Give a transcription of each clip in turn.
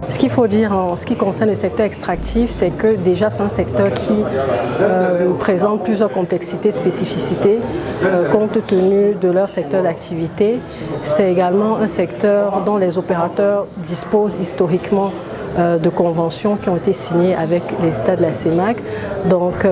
Ce qu'il faut dire en ce qui concerne le secteur extractif, c'est que déjà c'est un secteur qui présente plusieurs complexités, spécificités compte tenu de leur secteur d'activité. C'est également un secteur dont les opérateurs disposent historiquement de conventions qui ont été signées avec les États de la CEMAC. Donc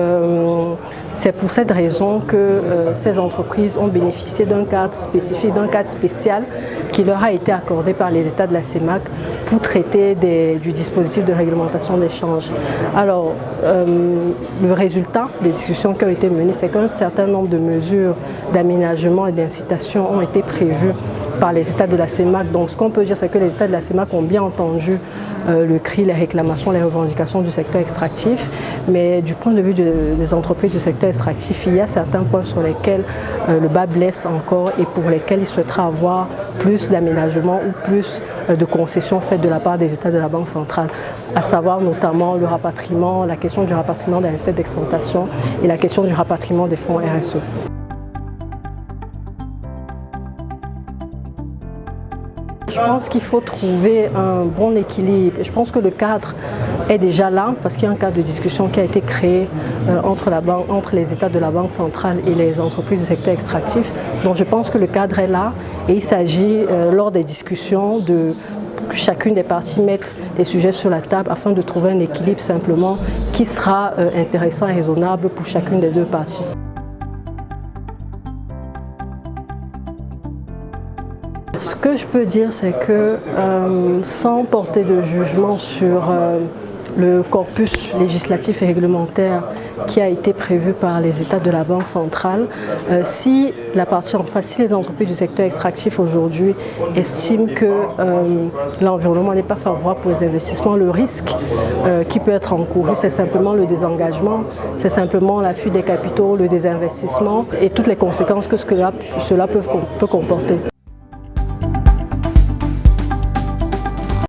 c'est pour cette raison que ces entreprises ont bénéficié d'un cadre spécifique, d'un cadre spécial qui leur a été accordé par les États de la CEMAC pour traiter du dispositif de réglementation d'échange. Alors, le résultat des discussions qui ont été menées, c'est qu'un certain nombre de mesures d'aménagement et d'incitation ont été prévues par les États de la CEMAC. Donc ce qu'on peut dire, c'est que les États de la CEMAC ont bien entendu le cri, les réclamations, les revendications du secteur extractif, mais du point de vue des entreprises du secteur extractif, il y a certains points sur lesquels le bas blesse encore et pour lesquels il souhaitera avoir plus d'aménagement ou plus de concessions faites de la part des États de la Banque centrale, à savoir notamment le rapatriement, la question du rapatriement des recettes d'exportation et la question du rapatriement des fonds RSE. Je pense qu'il faut trouver un bon équilibre. Je pense que le cadre est déjà là parce qu'il y a un cadre de discussion qui a été créé entre les États de la Banque centrale et les entreprises du secteur extractif. Donc je pense que le cadre est là et il s'agit lors des discussions de chacune des parties mettre les sujets sur la table afin de trouver un équilibre simplement qui sera intéressant et raisonnable pour chacune des deux parties. Ce que je peux dire, c'est que sans porter de jugement sur le corpus législatif et réglementaire qui a été prévu par les États de la Banque centrale, si la partie en face, si les entreprises du secteur extractif aujourd'hui estiment que l'environnement n'est pas favorable pour les investissements, le risque qui peut être encouru, c'est simplement le désengagement, c'est simplement la fuite des capitaux, le désinvestissement et toutes les conséquences que cela peut comporter.